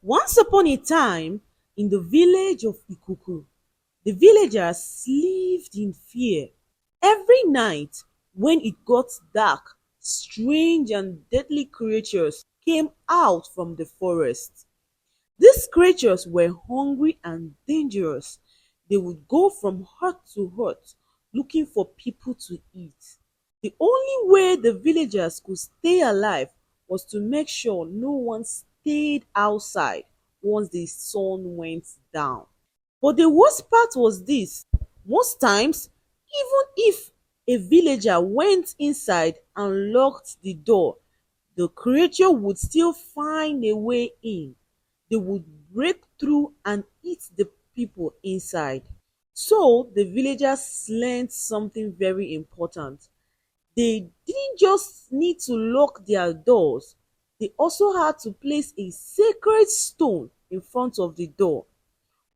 Once upon a time, in the village of Ikuku, the villagers lived in fear. Every night, when it got dark, strange and deadly creatures came out from the forest. These creatures were hungry and dangerous. They would go from hut to hut looking for people to eat. The only way the villagers could stay alive was to make sure no one stayed outside once the sun went down. But the worst part was this: most times, even if a villager went inside and locked the door, the creature would still find a way in. They would break through and eat the people inside. So the villagers learned something very important. They didn't just need to lock their doors, they also had to place a sacred stone in front of the door.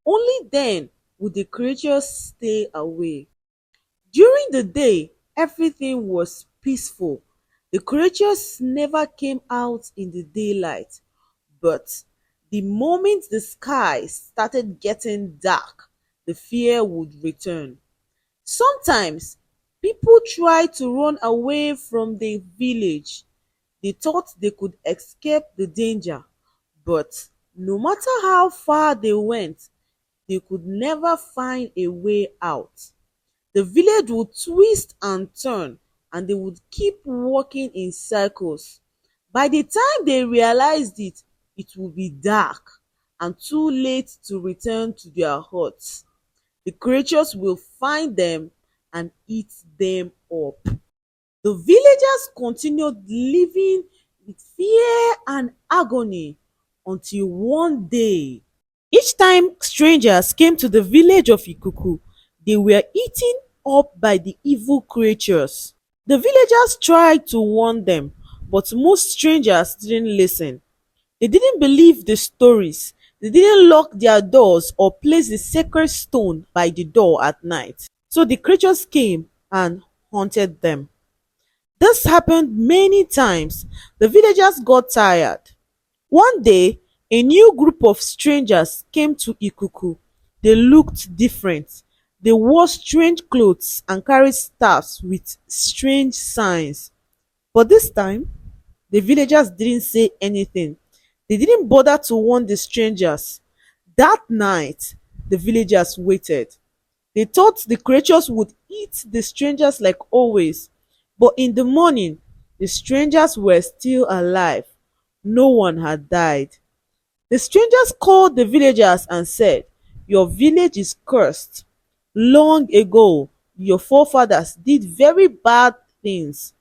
Only then would the creatures stay away. During the day, everything was peaceful. The creatures never came out in the daylight. But the moment the sky started getting dark, the fear would return. Sometimes people tried to run away from the village. They thought they could escape the danger, but no matter how far they went, they could never find a way out. The village would twist and turn, and they would keep walking in circles. By the time they realized it, it would be dark and too late to return to their huts. The creatures will find them and eat them up. The villagers continued living with fear and agony until one day. Each time strangers came to the village of Ikuku, they were eaten up by the evil creatures. The villagers tried to warn them, but most strangers didn't listen. They didn't believe the stories. They didn't lock their doors or place the sacred stone by the door at night. So the creatures came and haunted them. This happened many times. The villagers got tired. One day, a new group of strangers came to Ikuku. They looked different. They wore strange clothes and carried staffs with strange signs. But this time, the villagers didn't say anything. They didn't bother to warn the strangers. That night, the villagers waited. They thought the creatures would eat the strangers like always. But in the morning, the strangers were still alive. No one had died. The strangers called the villagers and said, "Your village is cursed. Long ago, your forefathers did very bad things.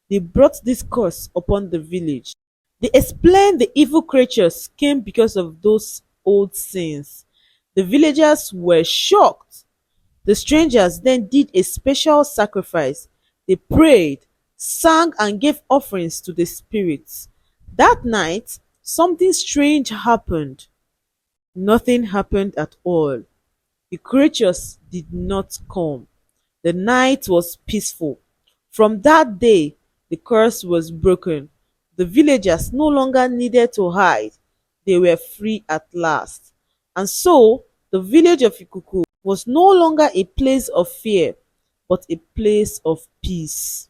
They brought this curse upon the village." They explained the evil creatures came because of those old sins. The villagers were shocked. The strangers then did a special sacrifice. They prayed, sang, and gave offerings to the spirits. That night, something strange happened. Nothing happened at all. The creatures did not come. The night was peaceful. From that day, the curse was broken. The villagers no longer needed to hide. They were free at last. And so, the village of Ikuku was no longer a place of fear, but a place of peace.